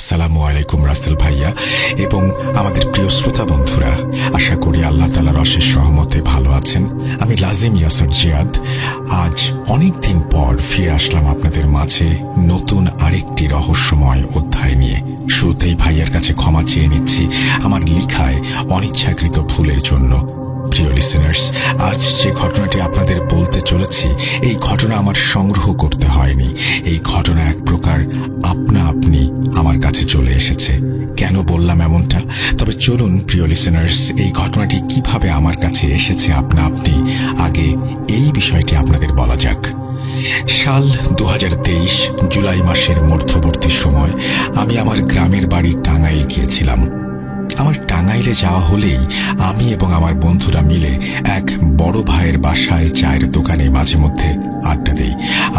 আসসালামু আলাইকুম রাসেল ভাইয়া এবং আমাদের প্রিয় শ্রোতা বন্ধুরা, আশা করি আল্লাহ তাআলার অশেষ রহমতে ভালো আছেন। আমি লাজিম ইয়াসর জিয়াদ আজ অনেক দিন পর ফিরে আসলাম আপনাদের মাঝে নতুন আরেকটি রহস্যময় অধ্যায় নিয়ে। শুরুতেই ভাইয়ার কাছে ক্ষমা চেয়ে নিচ্ছি আমার লিখায় অনিচ্ছাকৃত ভুলের জন্য। প্রিয় লিসেনার্স, আজ যে ঘটনাটি আপনাদের বলতে চলেছি, এই ঘটনা আমার সংগ্রহ করতে হয়নি। এই ঘটনা এক প্রকার আপনা আপনি আমার কাছে চলে এসেছে। কেন বললাম এমনটা? তবে চলুন প্রিয় লিসেনার্স, এই ঘটনাটি কিভাবে আমার কাছে এসেছে আপনা আপনি, আগে এই বিষয়টি আপনাদের বলা যাক। সাল 2023 জুলাই মাসের মধ্যবর্তী সময় আমি আমার গ্রামের বাড়ি টাঙ্গাইল গিয়েছিলাম। আমার টাঙ্গাইলে যাওয়া হলেই আমি এবং আমার বন্ধুরা মিলে এক বড় ভাইয়ের বাসায় চায়ের দোকানে মাঝে মধ্যে আড্ডা দেই।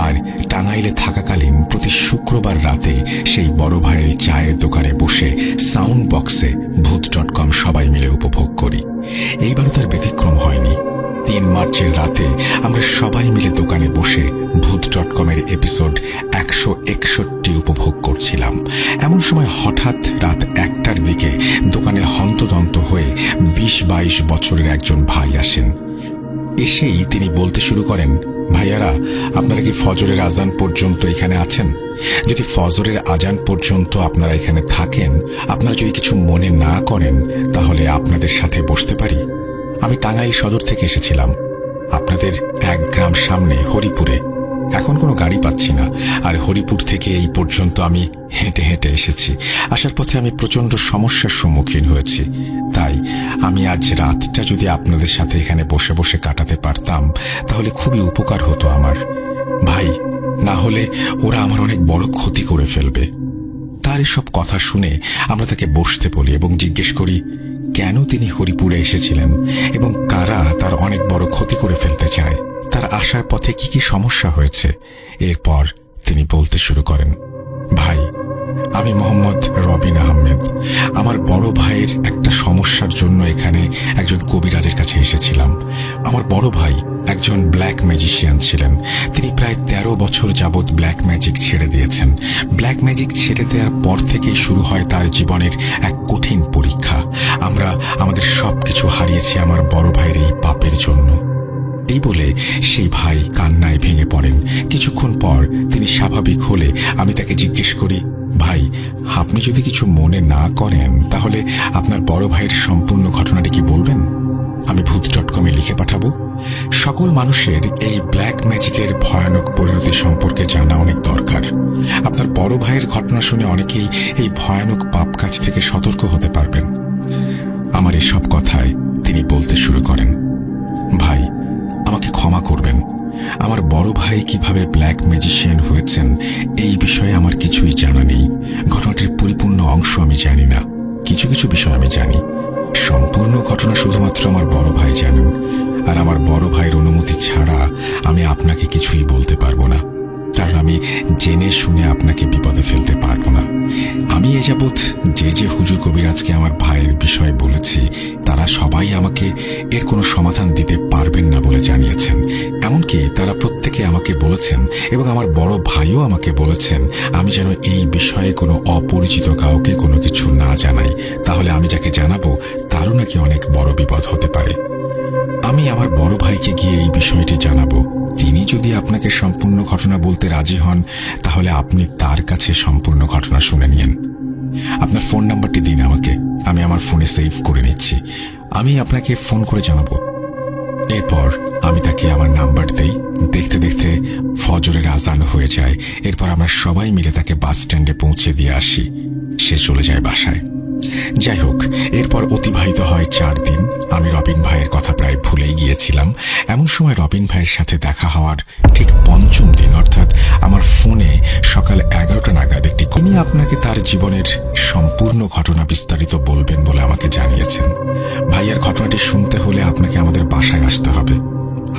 আর টাঙ্গাইলে থাকাকালীন প্রতি শুক্রবার রাতে সেই বড় ভাইয়ের চায়ের দোকানে বসে সাউন্ড বক্সে ভূত.com সবাই মিলে উপভোগ করি। এইবারও তার ব্যতিক্রম হয়নি। 3 মার্চের রাতে আমরা সবাই মিলে দোকানে বসে ভূত.com-এর এপিসোড 161 উপভোগ করছিলাম। এমন সময় হঠাৎ রাত 1টার দিকে দোকানে হন্তদন্ত হয়ে 20-22 বছরের একজন ভাই আসেন। এসেই তিনি বলতে শুরু করেন, ভাইয়ারা, আপনারা কি ফজরের আজান পর্যন্ত এখানে আছেন? যদি ফজরের আজান পর্যন্ত আপনারা এখানে থাকেন, আপনারা যদি কিছু মনে না করেন, তাহলে আপনাদের সাথে বসতে পারি। আমি টাঙ্গাইল সদর থেকে এসেছিলাম, আপনাদের 1 গ্রাম সামনে হরিপুরে। এখন কোনো গাড়ি পাচ্ছি না, আর হরিপুর থেকে এই পর্যন্ত আমি হেঁটে হেঁটে এসেছি। আসার পথে আমি প্রচণ্ড সমস্যার সম্মুখীন হয়েছি। তাই আমি আজ রাতটা যদি আপনাদের সাথে এখানে বসে বসে কাটাতে পারতাম, তাহলে খুবই উপকার হতো আমার। ভাই, না হলে ওরা আমার অনেক বড় ক্ষতি করে ফেলবে। তার এসব কথা শুনে আমরা তাকে বসতে বলি এবং জিজ্ঞেস করি কেন তিনি হরিপুরে এসেছিলেন এবং কারা তার অনেক বড় ক্ষতি করে ফেলতে চায়, তার আসার পথে কি কি সমস্যা হয়েছে। এরপর তিনি বলতে শুরু করেন, ভাই, আমি মোহাম্মদ রবিন আহমেদ। আমার বড় ভাইয়ের একটা সমস্যার জন্য এখানে একজন কবিরাজের কাছে এসেছিলাম। আমার বড় ভাই একজন ব্ল্যাক ম্যাজিশিয়ান ছিলেন। তিনি প্রায় 13 বছর যাবৎ ব্ল্যাক ম্যাজিক ছেড়ে দিয়েছেন। ব্ল্যাক ম্যাজিক ছেড়ে দেওয়ার পর থেকেই শুরু হয় তার জীবনের এক কঠিন পরীক্ষা। আমরা আমাদের সবকিছু হারিয়েছি আমার বড় ভাইয়ের এই পাপের জন্য। এই বলে সেই ভাই কান্নায় ভেঙে পড়েন। কিছুক্ষণ পর তিনি স্বাভাবিক হলে আমি তাকে জিজ্ঞেস করি, ভাই, আপনি যদি কিছু মনে না করেন, তাহলে আপনার বড় ভাইয়ের সম্পূর্ণ ঘটনাটি কি বলবেন? আমি ভূত.com-এ লিখে পাঠাবো। সকল মানুষের এই ব্ল্যাক ম্যাজিকের ভয়ানক পরিণতি সম্পর্কে জানা অনেক দরকার। আপনার বড় ভাইয়ের ঘটনা শুনে অনেকেই এই ভয়ানক পাপ কাজ থেকে সতর্ক হতে পারবেন। আমার এসব কথায় তিনি বলতে শুরু করেন, ভাই, আমাকে ক্ষমা করবেন। আমার বড় ভাই কিভাবে ব্ল্যাক ম্যাজিশিয়ান হয়েছেন এই বিষয়ে আমার কিছুই জানা নেই। ঘটনাটির পরিপূর্ণ অংশ আমি জানি না। কিছু কিছু বিষয় আমি জানি। সম্পূর্ণ ঘটনা শুধুমাত্র আমার বড় ভাই জানেন, আর আমার বড় ভাইয়ের অনুমতি ছাড়া আমি আপনাকে কিছুই বলতে পারবো না, কারণ আমি জেনে শুনে আপনাকে বিপদে ফেলতে পারবো না। আমি এ যাবৎ যে হুজুর কবিরাজকে আমার ভাইয়ের বিষয়ে বলেছি, তারা সবাই আমাকে এর কোনো সমাধান দিতে পারবেন না বলে জানিয়েছেন। এমনকি তারা প্রত্যেকে আমাকে বলেছেন এবং আমার বড় ভাইও আমাকে বলেছেন আমি যেন এই বিষয়ে কোনো অপরিচিত কাউকে কোনো কিছু না জানাই, তাহলে আমি যাকে জানাবো তারও নাকি অনেক বড় বিপদ হতে পারে। আমি আমার বড় ভাইকে গিয়ে এই বিষয়টি জানাবো। তিনি যদি আপনাকে সম্পূর্ণ ঘটনা বলতে রাজি হন, তাহলে আপনি তার কাছে সম্পূর্ণ ঘটনা শুনে নিন। আপনার ফোন নাম্বারটি দিন আমাকে, আমি আমার ফোনে সেভ করে নিচ্ছি। আমি আপনাকে ফোন করে জানাবো। এরপর আমি তাকে আমার নাম্বার দেই। দেখতে দেখতে ফজরের আজান হয়ে যায়। এরপর আমরা সবাই মিলে তাকে বাস স্ট্যান্ডে পৌঁছে দিয়ে আসি। সে চলে যায় বাসায়। যাই হোক, এরপর অতিবাহিত হয় 4 দিন। আমি রবিন ভাইয়ের কথা প্রায় ভুলেই গিয়েছিলাম। এমন সময় রবিন ভাইয়ের সাথে দেখা হওয়ার ঠিক 5ম দিন, অর্থাৎ আমার ফোনে সকাল 11টা নাগাদ একটি তিনি আপনাকে তার জীবনের সম্পূর্ণ ঘটনা বিস্তারিত বলবেন বলে আমাকে জানিয়েছেন। ভাইয়ার ঘটনাটি শুনতে হলে আপনাকে আমাদের বাসায় আসতে হবে।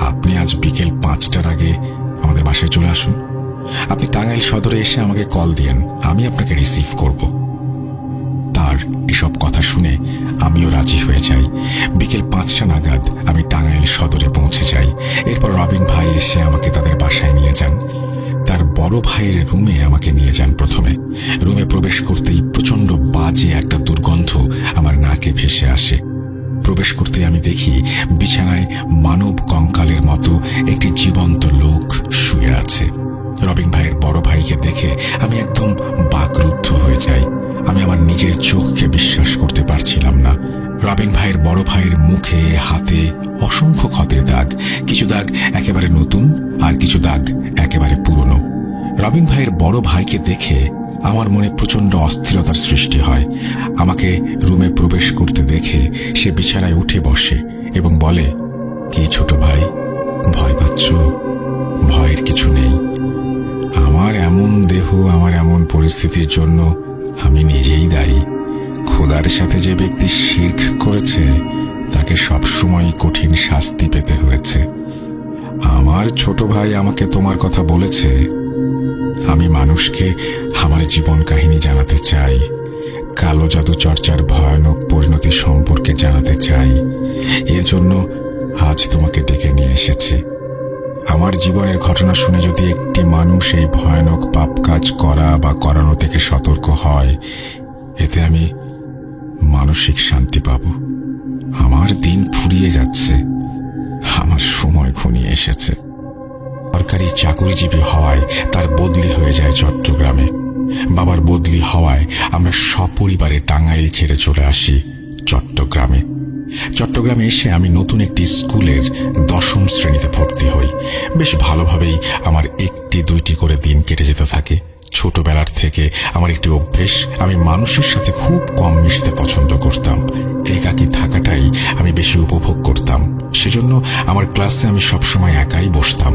আপনি আজ বিকেল 5টার আগে আমাদের বাসায় চলে আসুন। আপনি টাঙ্গাইল সদরে এসে আমাকে কল দিয়েন, আমি আপনাকে রিসিভ করব। তার এসব কথা শুনে আমিও রাজি হয়ে যাই। বিকেল 5টা নাগাদ আমি টাঙ্গাইল সদরে পৌঁছে যাই। এরপর রবিন ভাই এসে আমাকে তাদের বাসায় নিয়ে যান। তার বড় ভাইয়ের রুমে আমাকে নিয়ে যান। প্রথমে রুমে প্রবেশ করতেই প্রচুর বাজে একটা দুর্গন্ধ আমার নাকে ভেসে আসে। প্রবেশ করতে আমি দেখি বিছানায় মানব কঙ্কালের মতো একটি জীবন্ত লোক শুয়ে আছে। রবিন ভাইয়ের বড় ভাইকে দেখে আমি একদম বাকরুদ্ধ হয়ে যাই। আমি আমার নিজের চোখকে বিশ্বাস করতে পারছিলাম না। রবিন ভাইয়ের বড় ভাইয়ের মুখে হাতে অসংখ্য ক্ষতের দাগ, কিছু দাগ একেবারে নতুন আর কিছু দাগ একেবারে পুরনো। রবিন ভাইয়ের বড় ভাইকে দেখে আমার মনে প্রচন্ড অস্থিরতার সৃষ্টি হয়। আমাকে রুমে প্রবেশ করতে দেখে সে বিছানায় উঠে বসে এবং বলে, কি ছোট ভাই, ভয় পাচ্ছ? ভয়ের কিছু নেই। আমার এমন দেহ, আমার এমন পরিস্থিতির জন্য আমি নিজেই দায়ী। খোদার সাথে যে ব্যক্তি শিরক করেছে তাকে সবসময় কঠিন শাস্তি পেতে হয়েছে। আমার ছোট ভাই আমাকে তোমার কথা বলেছে। আমি মানুষকে আমার জীবন কাহিনী জানাতে চাই, কালো জাদু চর্চার ভয়ানক পরিণতি সম্পর্কে জানাতে চাই। এর জন্য আজ তোমাকে ডেকে নিয়ে এসেছি। আমার জীবনের ঘটনা শুনে যদি একটি মানুষ এই ভয়ানক পাপ কাজ করা বা করানো থেকে সতর্ক হয়, এতে আমি মানসিক শান্তি পাব। আমার দিন ফুরিয়ে যাচ্ছে, আমার সময় ঘনিয়ে এসেছে। সরকারি চাকরিজীবী হওয়ায় তার বদলি হয়ে যায় চট্টগ্রামে। বাবার বদলি হওয়ায় আমরা সপরিবারে টাঙ্গাইল ছেড়ে চলে আসি চট্টগ্রামে। চট্টগ্রামে এসে আমি নতুন একটি স্কুলের 10ম শ্রেণীতে ভর্তি হই। বেশ ভালোভাবেই আমার একটি দুইটি করে দিন কেটে যেতে থাকে। ছোটবেলার থেকে আমার একটি অভ্যেস, আমি মানুষের সাথে খুব কম মিশতে পছন্দ করতাম। একাকী থাকাটাই আমি বেশি উপভোগ করতাম। সেজন্য আমার ক্লাসে আমি সবসময় একাই বসতাম।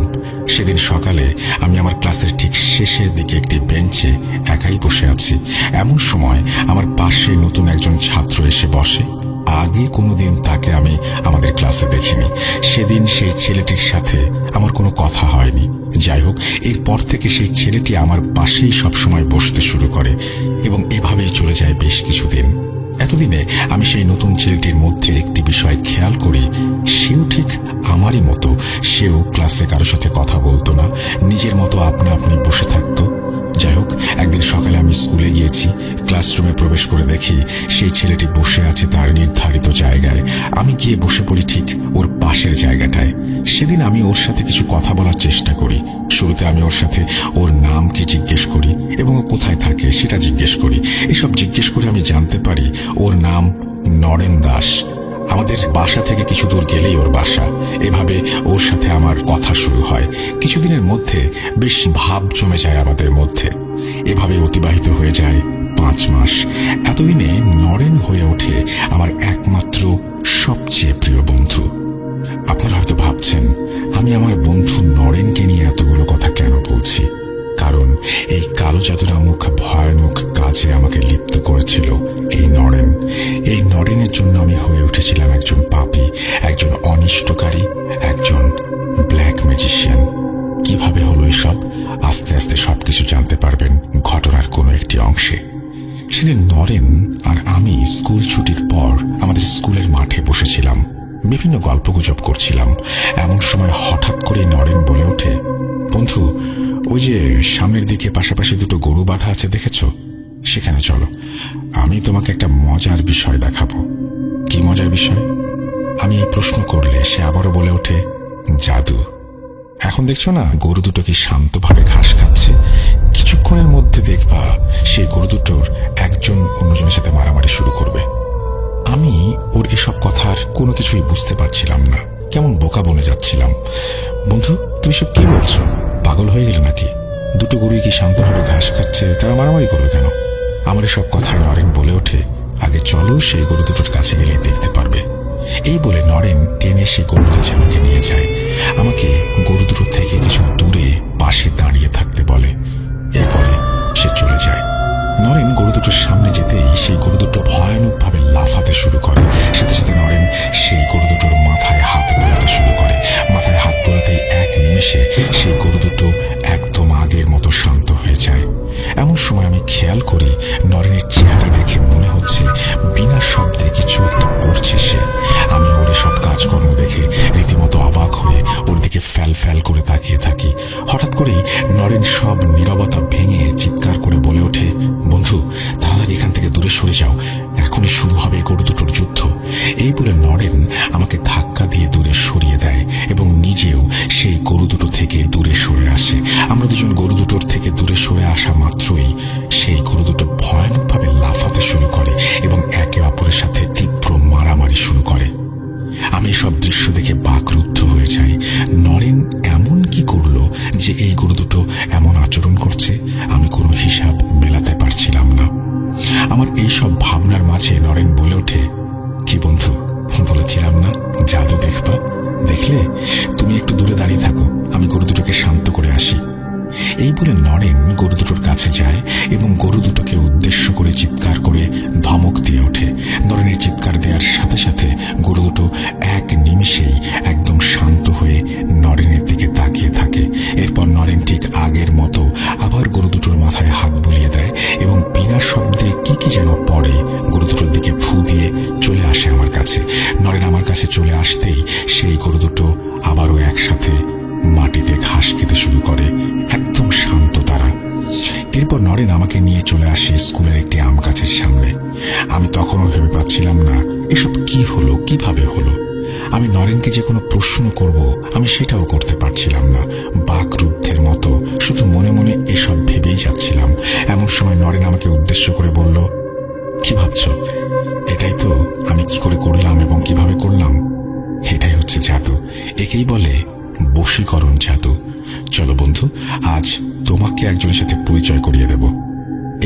সেদিন সকালে আমি আমার ক্লাসের ঠিক শেষের দিকে একটি বেঞ্চে একাই বসে আছি। এমন সময় আমার পাশে নতুন একজন ছাত্র এসে বসে। আগে কোনোদিন তাকে আমি আমাদের ক্লাসে দেখিনি। সেদিন সেই ছেলেটির সাথে আমার কোনো কথা হয়নি। যাই হোক, এরপর থেকে সেই ছেলেটি আমার পাশেই সবসময় বসতে শুরু করে এবং এভাবেই চলে যায় বেশ কিছুদিন। এতদিনে আমি সেই নতুন ছেলেটির মধ্যে একটি বিষয় খেয়াল করি, সেও ঠিক আমারই মতো। সেও ক্লাসে কারোর সাথে কথা বলতো না, নিজের মতো আপনি আপনি বসে থাকতো। যাই হোক, একদিন সকালে আমি স্কুলে গিয়েছি। ক্লাসরুমে প্রবেশ করে দেখি সেই ছেলেটি বসে আছে তার নির্ধারিত জায়গায়। আমি গিয়ে বসে পড়ি ঠিক ওর পাশের জায়গাটায়। সেদিন আমি ওর সাথে কিছু কথা বলার চেষ্টা করি। শুরুতে আমি ওর সাথে ওর নাম কি জিজ্ঞেস করি এবং ও কোথায় থাকে সেটা জিজ্ঞেস করি। এসব জিজ্ঞেস করে আমি জানতে পারি ওর নাম নরেন দাস। আমাদের বাসা থেকে কিছু দূর গেলেই ওর বাসা। এভাবে ওর সাথে আমার কথা শুরু হয়। কিছুদিনের মধ্যে বেশ ভাব জমে যায় আমাদের মধ্যে। এভাবে অতিবাহিত হয়ে যায় 5 মাস। এতদিনে নরেন হয়ে ওঠে আমার একমাত্র সবচেয়ে প্রিয় বন্ধু। আপনারা হয়তো ভাবছেন আমি আমার বন্ধু নরেনকে নিয়ে এতগুলো কথা কেন বলছি। কারণ এই কালো জাদু নামক ভয়ানক কাজে আমাকে লিপ্ত করেছিল এই নরেন। এই নরেনের জন্য আমি হয়ে উঠেছিলাম একজন পাপী, একজন অনিষ্টকারী, একজন ব্ল্যাক ম্যাজিশিয়ান। কিভাবে হলো এসব, আস্তে আস্তে সবকিছু জানতে পারবেন ঘটনার কোনো একটি অংশে। সেদিন নরেন আর আমি স্কুল ছুটির পর আমাদের স্কুলের মাঠে বসেছিলাম, বিভিন্ন গল্পগুজব করছিলাম। এমন সময় হঠাৎ করে নরেন বলে ওঠে, বন্ধু, ওই যে সামনের দিকে পাশাপাশি দুটো গরু বাঁধা আছে দেখেছো, সেখানে চলো, আমি তোমাকে একটা মজার বিষয় দেখাবো। কি মজার বিষয়? আমি এই প্রশ্ন করলে সে আবারও বলে ওঠে, জাদু। এখন দেখছো না গরু দুটো কি শান্তভাবে ঘাস খাচ্ছে। কিছুক্ষণের মধ্যে দেখবা সেই গরু দুটোর একজন অন্যজনের সাথে মারামারি শুরু করবে। আমি ওর এসব কথার কোনো কিছুই বুঝতে পারছিলাম না, কেমন বোকা বনে যাচ্ছিলাম। বন্ধু, তুমি সব কি বলছো? পাগল হয়ে গেলে নাকি? দুটো গরুই কি শান্তভাবে ঘাস খাচ্ছে, তারা মারামারি করবে কেন? আমার এসব কথায় নরেন বলে ওঠে, আগে চলো সেই গরু দুটোর কাছে গেলে দেখতে পারবে। এই বলে নরেন টেনে সেই গরুর কাছে আমাকে নিয়ে যায়। আমাকে গরু দুটো থেকে কিছু দূরে পাশে দাঁড়িয়ে থাকতে বলে। এরপরে সে চলে যায়। নরেন গরু দুটোর সামনে যেতেই সেই গরু দুটো ভয়ানকভাবে লাফাতে শুরু করে। সাথে সাথে নরেন সেই গরু দুটোর মাথায় হাত বোলাতে শুরু করে। মাথায় হাত বোলাতেই এক নিমেষে সেই গরু দুটো একদম আগের মতো শান্ত হয়ে যায়। এমন সময় আমি খেয়াল করি নরেনের চেহারা দেখে মনে হচ্ছে বিনা শব্দে কিছু একটা পড়ছে সে। আমি ওর সব কাজকর্ম দেখে রীতিমতো অবাক হয়ে ওর দিকে ফ্যাল ফ্যাল করে তাকিয়ে থাকি। হঠাৎ করেই নরেন সব নীরবতা ভেঙে চিৎকার করে বলে ওঠে, বন্ধু, তাড়াতাড়ি এখান থেকে থেকে দূরে সরে যাও, এখনই শুরু হবে গরু দুটোর যুদ্ধ। এই বলে নরেন আমাকে ধাক্কা দিয়ে দূরে সরিয়ে দেয় এবং নিজেও সেই গরু দুটো থেকে দূরে সরে আসে। আমরা দুজন গরু দুটোর থেকে দূরে সরে আসা মাত্রই সেই গরু দুটো ভয়ানকভাবে লাফাতে শুরু করে এবং একে অপরের সাথে তীব্র মারামারি শুরু করে। আমি সব দৃশ্য দেখে বাকরুদ্ধ হয়ে যাই। নরেন এমন কি করলো যে এই গরু দুটো এমন আচরণ করছে? আমি কোনো হিসাব মেলাতে পারছিলাম না। আমার এই সব ভাবনার মাঝে নরেন বলে ওঠে, কি বন্ধু, বলেছিলাম না জাদু দেখবা? দেখলে? তুমি একটু দূরে দাঁড়িয়ে থাকো, আমি গরু দুটোকে শান্ত করে আসি। এই বলে নরেন গরু দুটোর কাছে যায় এবং গরু দুটোকে উদ্দেশ্য করে চিৎকার করে ধমক দিয়ে ওঠে। নরেনের চিৎকার দেওয়ার সাথে সাথে গরু দুটো এক নিমিষেই একদম শান্ত হয়ে নরেনের দিকে তাকিয়ে থাকে। এরপর নরেন ঠিক আগের মতো আবার গরু দুটোর মাথায় হাত বুলিয়ে দেয় এবং বিনা শব্দে কি কি যেন পড়ে গরু দুটোর দিকে ফু দিয়ে চলে আসে আমার কাছে। নরেন আমার কাছে চলে আসতেই সেই গরু দুটো আবারও একসাথে মাটিতে ঘাস খেতে শুরু করে, একদম শান্ত তারা। এরপর নরেন আমাকে নিয়ে চলে আসে স্কুলের একটি আম গাছের সামনে। আমি তখনও ভেবে পাচ্ছিলাম না এসব কি হলো, কিভাবে হলো। আমি নরেনকে যে কোনো প্রশ্ন করব আমি সেটাও করতে পারছিলাম না। বাকরুদ্ধের মতো শুধু মনে মনে এসব ভেবেই যাচ্ছিলাম। এমন সময় নরেন আমাকে উদ্দেশ্য করে বলল, কি ভাবছ? এটাই তো আমি কি করে করলাম এবং কিভাবে করলাম। এটাই হচ্ছে জাদু, একেই বলে বশীকরণ জাদু। চলো বন্ধু, আজ তোমাকে একজনের সাথে পরিচয় করিয়ে দেব।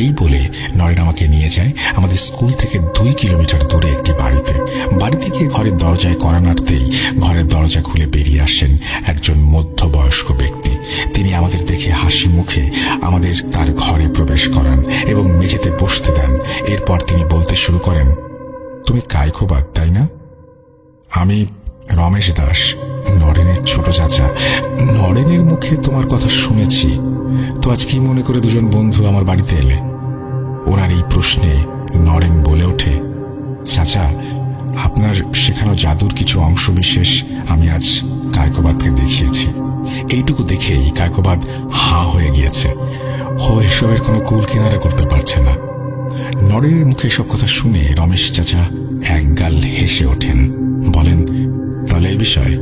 এই বলে নরেন আমাকে নিয়ে যায় আমাদের স্কুল থেকে 2 কিলোমিটার দূরে একটি বাড়িতে গিয়ে ঘরের দরজায় কড়া নাড়তেই ঘরের দরজা খুলে বেরিয়ে আসেন একজন মধ্যবয়স্ক ব্যক্তি। তিনি আমাদের দেখে হাসি মুখে আমাদের তার ঘরে প্রবেশ করান এবং মেঝেতে বসতে দেন। এরপর তিনি বলতে শুরু করেন, তুমি কায়কোবাদ, তাই না? আমি রমেশ দাস, নরেনের ছোট চাচা। নরেনের মুখে তোমার কথা শুনেছি, তো আজ কি মনে করে দুজন বন্ধু আমার বাড়িতে এলে? ওনার এই প্রশ্নে নরেন বলে ওঠে, চাচা, আপনার শেখানো জাদুর কিছু অংশ বিশেষ আমি আজ কায়কোবাদকে দেখিয়েছি। এইটুকু দেখেই কায়কোবাদ হাঁ হয়ে গিয়েছে। ও এসবের কোনো কুল কিনারা করতে পারছে না। নরেনের মুখে এসব কথা শুনে রমেশ চাচা একগাল হেসে ওঠেন, বলেন, তাহলে এই বিষয়?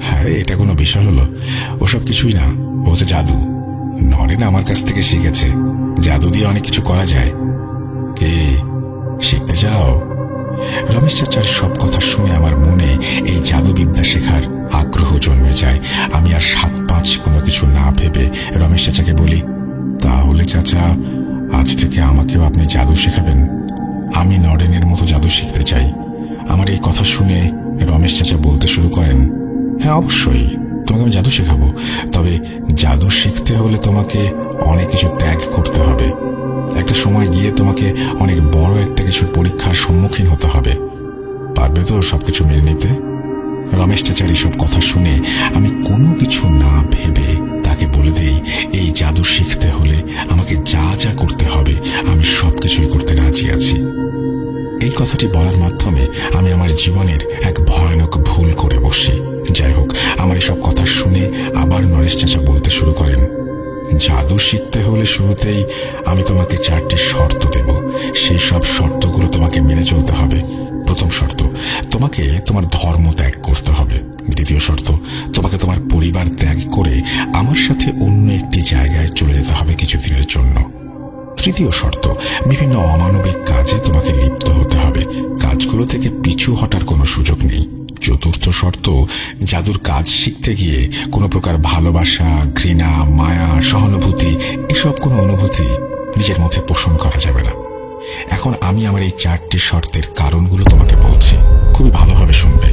হ্যাঁ, এটা কোনো বিষয় হলো? ওসব কিছুই না, ও হচ্ছে জাদু। নরেন আমার কাছ থেকে শিখেছে, জাদু দিয়ে অনেক কিছু করা যায়। কে শিখতে চাও? রমেশ চাচার সব কথা শুনে আমার মনে এই জাদুবিদ্যা শেখার আগ্রহ জন্মে যায়। আমি আর 7-5 কোনো কিছু না ভেবে রমেশ চাচাকে বলি, তাহলে চাচা, আজ থেকে আমাকেও আপনি জাদু শেখাবেন? আমি নরেনের মতো জাদু শিখতে চাই। আমার এই কথা শুনে রমেশ চাচা বলতে শুরু করেন, হ্যাঁ অবশ্যই, তোমাকে আমি জাদু শেখাবো। তবে জাদু শিখতে হলে তোমাকে অনেক কিছু ত্যাগ করতে হবে। একটা সময় গিয়ে তোমাকে অনেক বড় একটা কিছু পরীক্ষার সম্মুখীন হতে হবে। পারবে তো সবকিছু মেনে নিতে? রমেশ চাচার এসব কথা শুনে আমি কোনো কিছু না ভেবে তাকে বলে দেই, এই জাদু শিখতে হলে আমাকে যা যা করতে হবে আমি সবকিছুই করতে রাজি আছি। এই কথাটি বলার মাধ্যমে আমি আমার জীবনের এক ভয়ানক ভুল করে বসি। যাই হোক, আমার এসব কথা শুনে আবার নরেশ চাচা বলতে শুরু করেন, জাদু শিখতে হলে শুরুতেই আমি তোমাকে 4টি শর্ত দেব। সেই সব শর্তগুলো তোমাকে মেনে চলতে হবে। প্রথম শর্ত, তোমাকে তোমার ধর্ম ত্যাগ করতে হবে। দ্বিতীয় শর্ত, তোমাকে তোমার পরিবার ত্যাগ করে আমার সাথে অন্য একটি জায়গায় চলে যেতে হবে কিছুদিনের জন্য। তৃতীয় শর্ত, বিভিন্ন অমানবিক কাজে তোমাকে লিপ্ত হতে হবে। কাজগুলো থেকে পিছু হটার কোনো সুযোগ নেই। চতুর্থ শর্ত, জাদুর কাজ শিখতে গিয়ে কোনো প্রকার ভালোবাসা, ঘৃণা, মায়া, সহানুভূতি এসব কোনো অনুভূতি নিজের মধ্যে পোষণ করা যাবে না। এখন আমি আমার এই 4টি শর্তের কারণগুলো তোমাকে বলছি, খুবই ভালোভাবে শুনবে।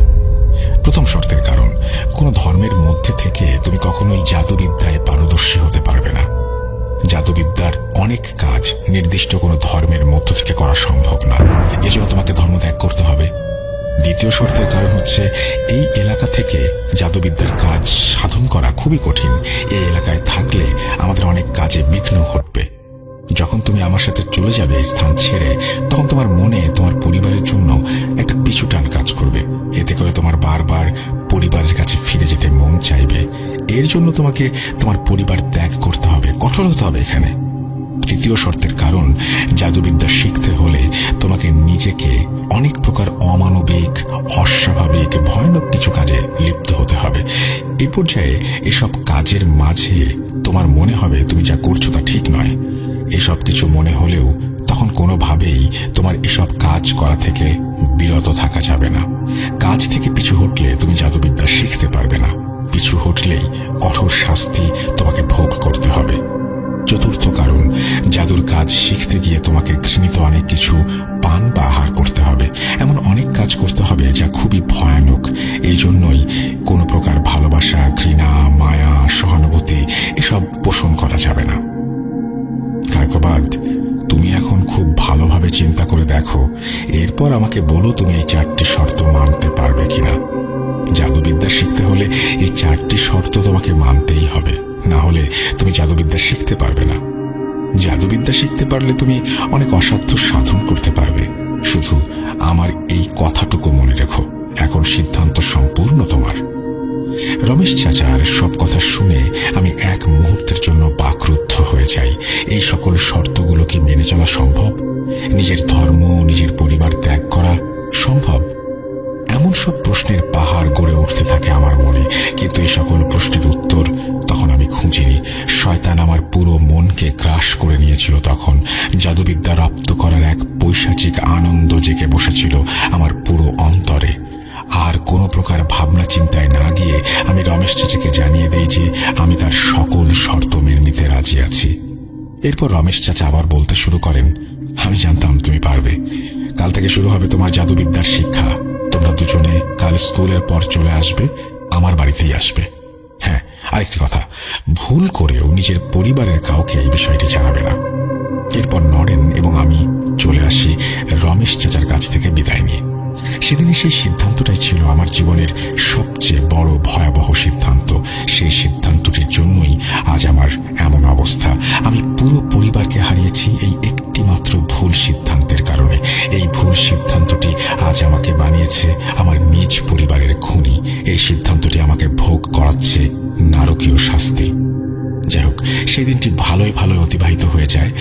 প্রথম শর্তের কারণ, কোনো ধর্মের মধ্যে থেকে তুমি কখনোই জাদুবিদ্যায় পারদর্শী হতে পারবে না। জাদুবিদ্যার অনেক কাজ নির্দিষ্ট কোনো ধর্মের মধ্য থেকে করা সম্ভব না, এজন্য তোমাকে ধর্ম ত্যাগ করতে হবে। দ্বিতীয় শর্তের কারণ হচ্ছে, এই এলাকা থেকে জাদুবিদ্যার কাজ সাধন করা খুবই কঠিন। এই এলাকায় থাকলে আমাদের অনেক কাজে বিঘ্ন ঘটবে। যখন তুমি আমার সাথে চলে যাবে এই স্থান ছেড়ে, তখন তোমার মনে তোমার পরিবারের জন্য একটা পিছুটান কাজ করবে। এতে করে তোমার বারবার পরিবারের কাছে ফিরে যেতে মন চাইবে। এর জন্য তোমাকে তোমার পরিবার ত্যাগ করতে হবে, কঠোর হতে হবে এখানে। তৃতীয় শর্তের কারণ, জাদুবিদ্যা শিখতে হলে নিজেকে অনেক প্রকার অমানবিক, অস্বাভাবিক, ভয়ানক কিছু কাজে লিপ্ত হতে হবে। এই পর্যায়ে এসব কাজের মাঝে তোমার মনে হবে তুমি যা করছো তা ঠিক নয়। এসব কিছু মনে হলেও তখন কোনোভাবেই তোমার এসব কাজ করা থেকে বিরত থাকা যাবে না। কাজ থেকে পিছু হটলে তুমি জাদুবিদ্যা শিখতে পারবে না। পিছু হটলেই কঠোর শাস্তি তোমাকে ভোগ করতে হবে। চতুর্থ কারণ, জাদুর কাজ শিখতে গিয়ে তোমাকে ঘৃণিত অনেক কিছু পান বা আহার করতে হবে। এমন অনেক কাজ করতে হবে যা খুবই ভয়ানক। এই জন্যই কোনো প্রকার ভালোবাসা, ঘৃণা, মায়া, সহানুভূতি এসব পোষণ করা যাবে না। কায়কোবাদ, তুমি এখন খুব ভালোভাবে চিন্তা করে দেখো, এরপর আমাকে বলো তুমি এই 4টি শর্ত মানতে পারবে কিনা। জাদুবিদ্যা শিখতে হলে এই 4টি শর্ত তোমাকে মানতেই হবে, না হলে তুমি জাদুবিদ্যা শিখতে পারবে না। জাদুবিদ্যা শিখতে পারলে তুমি অনেক অসাধ্য সাধন করতে পারবে। শুধু আমার এই কথাটুকু মনে রেখো, এখন সিদ্ধান্ত সম্পূর্ণ তোমার। রমেশ চাচার সব কথা শুনে আমি এক মুহূর্তের জন্য বাকরুদ্ধ হয়ে যাই। এই সকল শর্তগুলো কি মেনে চলা সম্ভব? নিজের ধর্ম, নিজের পরিবার ত্যাগ করা সম্ভব? এমন সব প্রশ্নের পাহাড় গড়ে উঠতে থাকে আমার মনে, কিন্তু এই সকল প্রশ্নের উত্তর তখন আমি খুঁজিনি। শয়তান আমার পুরো মনকে গ্রাস করে নিয়েছিল। তখন জাদুবিদ্যা রপ্ত করার এক পৈশাচিক আনন্দ জেগে বসেছিল আমার পুরো অন্তরে। আর কোনো প্রকার ভাবনা চিন্তায় না গিয়ে আমি রমেশ চাচাকে জানিয়ে দেই যে আমি তার সকল শর্ত মেনে নিতে রাজি আছি। এরপর রমেশ চাচা আবার বলতে শুরু করেন, আমি জানতাম তুমি পারবে। কাল থেকে শুরু হবে তোমার জাদুবিদ্যার শিক্ষা। তোমরা দুজনে কাল স্কুলের পর চলে আসবে, আমার বাড়িতেই আসবে। হ্যাঁ, আরেকটি কথা, ভুল করেও নিজের পরিবারের কাউকে এই বিষয়টি জানাবে না। এরপর নরেন এবং আমি চলে আসি রমেশ চাচার কাছ থেকে বিদায় নিয়ে। সেদিনে সেই সিদ্ধান্তটাই ছিল আমার জীবনের সবচেয়ে বড় ভয়াবহ সিদ্ধান্ত। সেই সিদ্ধান্তটির জন্যই আজ আমার এমন অবস্থা। আমি পুরো পরিবারকে হারিয়েছি এই একটি মাত্র ভুল সিদ্ধান্তের কারণে। এই ভুল সিদ্ধান্তটি আজ আমাকে বানিয়েছে আমার নিজ পরিবারের খুনি। এই সিদ্ধান্তটি আমাকে ভোগ করাচ্ছে নারকীয় শাস্তি। যাই হোক, সেই দিনটি ভালোই ভালোই অতিবাহিত হয়ে যায়।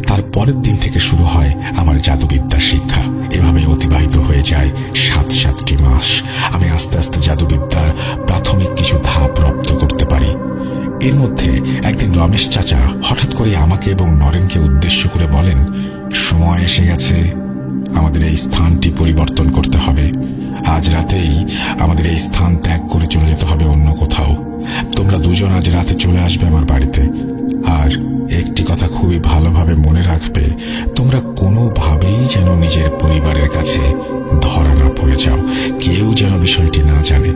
তার পরের দিন থেকে শুরু হয় আমার জাদুবিদ্যা শিক্ষা। এভাবে অতিবাহিত হয়ে যায় 7টি মাস। আমি আস্তে আস্তে জাদুবিদ্যার প্রাথমিক কিছু ধাপ রপ্ত করতে পারি। এর মধ্যে একদিন রমেশ চাচা হঠাৎ করে আমাকে এবং নরেনকে উদ্দেশ্য করে বলেন, সময় এসে গেছে, আমাদের এই স্থানটি পরিবর্তন করতে হবে। আজ রাতেই আমাদের এই স্থান ত্যাগ করে চলে যেতে হবে অন্য কোথাও। তোমরা দুজন আজ রাতে চলে আসবে আমার বাড়িতে। আর একটি কথা খুবই ভালোভাবে মনে রাখবে, তোমরা কোনোভাবেই যেন নিজের পরিবারের কাছে ধরা না পড়ে যাও। কেউ যেন বিষয়টি না জানে।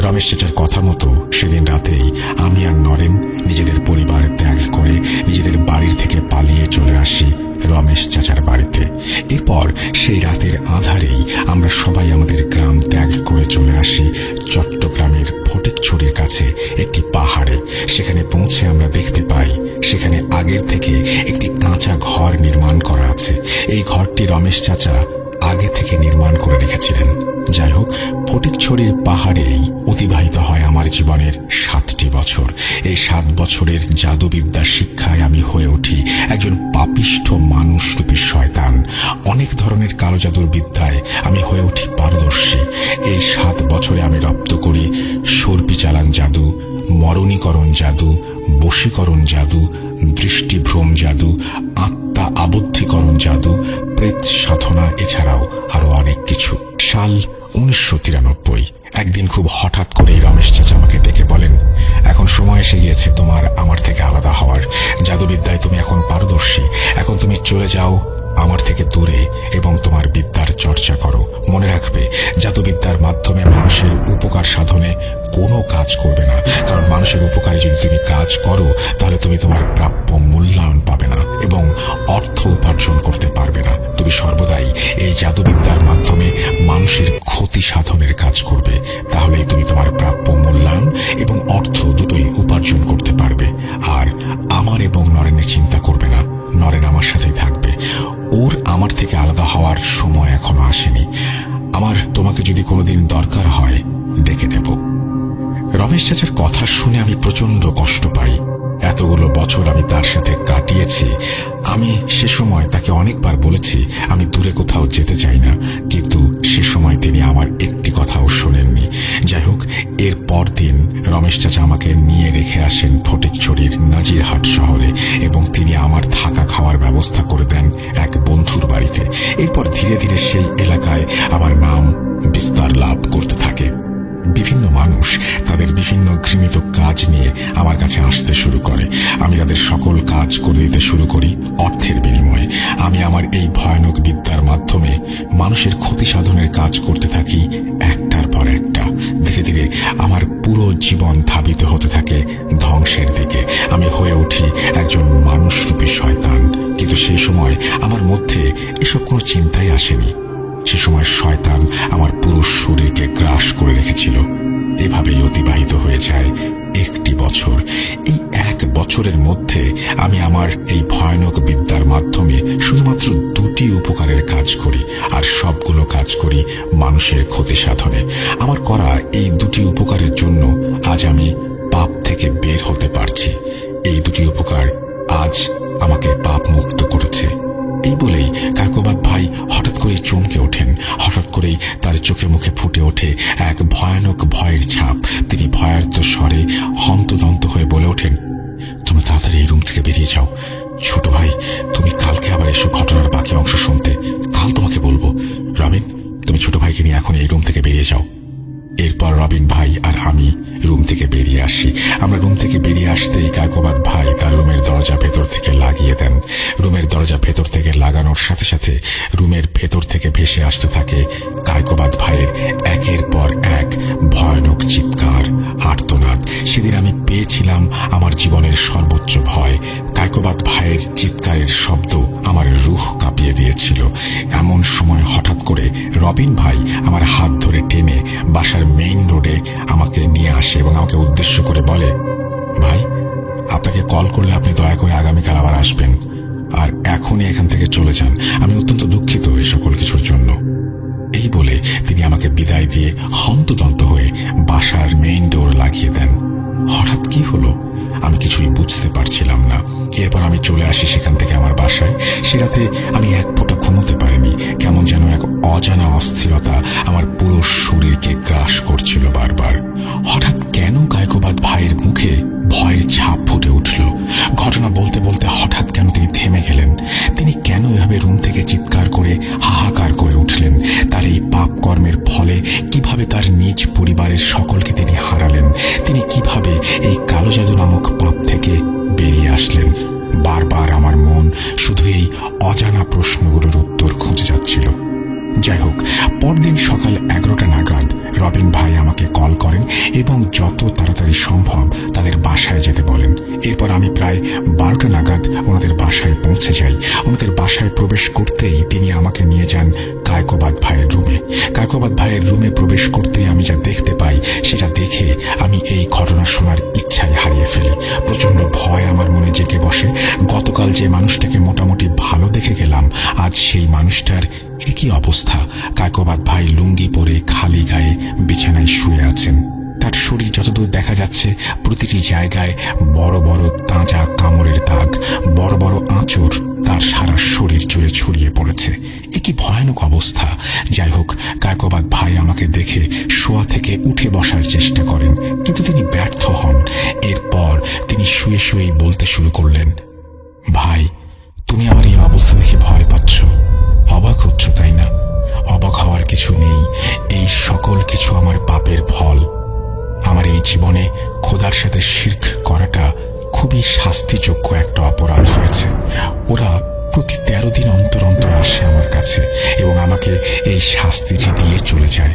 রমেশ চাচার কথা মতো সেদিন রাতেই আমি আর নরেন নিজেদের পরিবার ত্যাগ করে নিজেদের বাড়ির থেকে পালিয়ে চলে আসি রমেশ চাচার বাড়িতে। এরপর সেই রাতের আঁধারেই আমরা সবাই আমাদের গ্রাম ত্যাগ করে চলে আসি চট্টগ্রামের ফটিকছড়ির কাছে একটি পাহাড়ে। সেখানে পৌঁছে আমরা দেখতে পাই সেখানে আগের থেকে একটি কাঁচা ঘর নির্মাণ করা আছে। এই ঘরটি রমেশ চাচা আগে থেকে নির্মাণ করে রেখেছিলেন। যাই হোক, ফটিকছড়ির পাহাড়েই অতিবাহিত হয় আমার জীবনের 7টি বছর। এই 7 বছরের জাদুবিদ্যা শিক্ষায় আমি হয়ে উঠি একজন পাপিষ্ঠ মানুষরূপী শয়তান। অনেক ধরনের কালো জাদুর বিদ্যায় আমি হয়ে উঠি পারদর্শী। এই 7 বছরে আমি রপ্ত করি সর্পি চালান জাদু, মরণীকরণ জাদু, বশীকরণ জাদু, দৃষ্টিভ্রম জাদু, আত্মা আবদ্ধীকরণ জাদু, প্রেত সাধনা, এছাড়াও আরো অনেক কিছু। সাল 1993। একদিন খুব হঠাৎ করে রমেশ চাচা আমাকে ডেকে বলেন, এখন সময় এসে গিয়েছে তোমার আমার থেকে আলাদা হওয়ার। জাদুবিদ্যায় তুমি এখন পারদর্শী। এখন তুমি চলে যাও আমার থেকে দূরে এবং তোমার বিদ্যার চর্চা করো। মনে রাখবে, জাদুবিদ্যার মাধ্যমে মানুষের উপকার সাধনে কোনো কাজ করবে না, কারণ মানুষের উপকারে যদি তুমি কাজ করো তাহলে তুমি তোমার প্রাপ্য মূল্যায়ন পাবে না এবং অর্থ উপার্জন করতে পারবে না। তুমি সর্বদাই এই জাদুবিদ্যার মাধ্যমে মানুষের ক্ষতি সাধনের কাজ করবে, তাহলেই তুমি তোমার প্রাপ্য মূল্যায়ন এবং অর্থ দুটোই উপার্জন করতে পারবে। আর আমার এবং নরেনের চিন্তা করবে না, নরেন আমার সাথেই থাকবে। ওর আমার থেকে আলাদা হওয়ার সময় এখনো আসেনি। আমার তোমাকে যদি কোনোদিন দরকার হয় ডেকে নেব। রমেশ চাচার কথা শুনে আমি প্রচন্ড কষ্ট পাই। এতগুলো বছর আমি তার সাথে কাটিয়েছি, আমি সে সময় তাকে অনেকবার বলেছি আমি দূরে কোথাও যেতে চাই না, কিন্তু সে সময় তিনি আমার একটি কথাও শোনেননি। যাই হোক, এর পরদিন রমেশ চাচা আমাকে নিয়ে রেখে আসেন ফটিকছড়ির নাজিরহাট শহরে এবং তিনি আমার থাকা খাওয়ার ব্যবস্থা করে দেন এক বন্ধুর বাড়িতে। এরপর ধীরে ধীরে সেই এলাকায় আমার নাম বিস্তার লাভ করতে থাকে। বিভিন্ন মানুষ তাদের বিভিন্ন ঘৃণিত কাজ নিয়ে আমার কাছে আসতে শুরু করে। আমি তাদের সকল কাজ করে দিতে শুরু করি অর্থের বিনিময়ে। আমি আমার এই ভয়ানক বিদ্যার মাধ্যমে মানুষের ক্ষতি সাধনের কাজ করতে থাকি একটার পর একটা। ধীরে ধীরে আমার পুরো জীবন ধাবিত হতে থাকে ধ্বংসের দিকে। আমি হয়ে উঠি একজন মানুষরূপী শয়তান। কিন্তু সেই সময় আমার মধ্যে এসব কোনো চিন্তাই আসেনি। সে সময় শয়তান আমার পুরো শরীরকে গ্রাস করে রেখেছিল। এভাবেই অতিবাহিত হয়ে যায় একটি বছর। এই এক বছরের মধ্যে আমি আমার এই ভয়ানক বিদ্যার মাধ্যমে শুধুমাত্র দুটি উপকারের কাজ করি, আর সবগুলো কাজ করি মানুষের ক্ষতি সাধনে। আমার করা এই দুটি উপকারের জন্য আজ আমি পাপ থেকে বের হতে পারছি। এই দুটি উপকার আজ আমাকে পাপ মুক্ত করেছে। এই বলেই কায়কোবাদ ভাই হঠাৎ করেই চমকে ওঠেন। হঠাৎ করেই তার চোখে মুখে ফুটে ওঠে এক ভয়ানক ভয়ের ছাপ। তিনি ভয়ার্ত স্বরে হন্তদন্ত হয়ে বলে ওঠেন, তোমরা তাড়াতাড়ি এই রুম থেকে বেরিয়ে যাও। ছোট ভাই, তুমি কালকে আবার এসো ঘটনার বাকি অংশ শুনতে। কাল তোমাকে বলবো। রবিন, তুমি ছোট ভাইকে নিয়ে এখন এই রুম থেকে বেরিয়ে যাও। এরপর রবিন ভাই আর আমি রুম থেকে বেরিয়ে আসি। আমরা রুম থেকে বেরিয়ে আসতেই কায়কোবাদ ভাই তার রুমের দরজা ভেতর থেকে লাগিয়ে দেন। রুমের দরজা ভেতর থেকে লাগানোর সাথে সাথে রুমের ভেতর থেকে ভেসে আসতে থাকে কায়কোবাদ ভাইয়ের একের পর এক ভয়ানক চিৎকার, আর্তনাদ। সেদিন আমি পেয়েছিলাম আমার জীবনের সর্বোচ্চ ভয়। কায়কোবাদ ভাইয়ের চিৎকারের শব্দ আমার রুহ কাঁপিয়ে দিয়েছিল। এমন সময় হঠাৎ করে রবিন ভাই আমার হাত ধরে টেনে বাসার মেইন রোডে আমাকে নিয়ে আসে এবং আমাকে উদ্দেশ্য করে বলে, ভাই, আপনাকে কল করলে আপনি দয়া করে আগামীকাল আবার আসবেন, আর এখনই এখান থেকে চলে যান। আমি অত্যন্ত দুঃখিত এই সকল কিছুর জন্য। এই বলে তিনি আমাকে বিদায় দিয়ে হন্তদন্ত হয়ে বাসার মেইন ডোর লাগিয়ে দেন। হঠাৎ কি হলো আমি কিছুই বুঝতে পারছিলাম না। এরপর আমি চলে আসি সেখান থেকে আমার বাসায়। সে রাতে আমি এক ফোঁটা ঘুমোতে পারিনি। কেমন যেন এক অজানা অস্থিরতা আমার পুরো শরীরকে গ্রাস করছিল বারবার। হঠাৎ কেন কায়কোবাদ ভাইয়ের মুখে ভয়ের ছাপ ফুটে উঠল? ঘটনা বলতে বলতে হঠাৎ কেন তিনি থেমে গেলেন? তিনি কেন এভাবে রুম থেকে চিৎকার করে হাহাকার করে উঠলেন? তার এই পাপ কর্মের ফলে কিভাবে তার নিজ পরিবারের সকলকে তিনি হারালেন? তিনি কিভাবে এই কালো জাদু নামক পাপ থেকে বেরিয়ে আসলেন? বারবার আমার মন শুধু এই অজানা প্রশ্নগুলোর উত্তর খুঁজে যাচ্ছিল। যাই হোক, পরদিন সকাল 11টা নাগাদ রবিন ভাই আমাকে কল করেন এবং যত তাড়াতাড়ি সম্ভব তাদের বাসায় যেতে বলেন। এরপর আমি প্রায় 12টা নাগাদ ওনাদের বাসায় পৌঁছে যাই। ওনাদের বাসায় প্রবেশ করতেই তিনি আমাকে নিয়ে যান কায়কোবাদ ভাইয়ের রুমে। কায়কোবাদ ভাইয়ের রুমে প্রবেশ করতেই আমি যা দেখতে পাই সেটা দেখে আমি এই ঘটনা শোনার ইচ্ছাই হারিয়ে ফেলি। প্রচণ্ড ভয় আমার মনে জেগে বসে। গতকাল যে মানুষটাকে মোটামুটি ভালো দেখে গেলাম, আজ সেই মানুষটার একই অবস্থা। কায়কোবাদ ভাই লুঙ্গি পরে খালি গায়ে বিছানায় শুয়ে আছেন। তার শরীর যতদূর দেখা যাচ্ছে প্রতিটি জায়গায় বড় বড় তাজা কামড়ের দাগ, বড় বড় আঁচড় তার সারা শরীর জুড়ে ছড়িয়ে পড়েছে। একই ভয়ানক অবস্থা। যাই হোক, কায়কোবাদ ভাই আমাকে দেখে শোয়া থেকে উঠে বসার চেষ্টা করেন, কিন্তু তিনি ব্যর্থ হন। এরপর তিনি শুয়ে শুয়েই বলতে শুরু করলেন, ভাই, তুমি আমার এই অবস্থা দেখে ভয় পাচ্ছ, অবাক হচ্ছ, তাই না? অবাক হওয়ার কিছু নেই। এই সকল কিছু আমার পাপের ফল। আমার এই জীবনে খোদার সাথে শিরক করাটা খুবই শাস্তিযোগ্য একটা অপরাধ হয়েছে। ওরা প্রতি 13 দিন অন্তর অন্তর আসে আমার কাছে এবং আমাকে এই শাস্তিটি দিয়ে চলে যায়।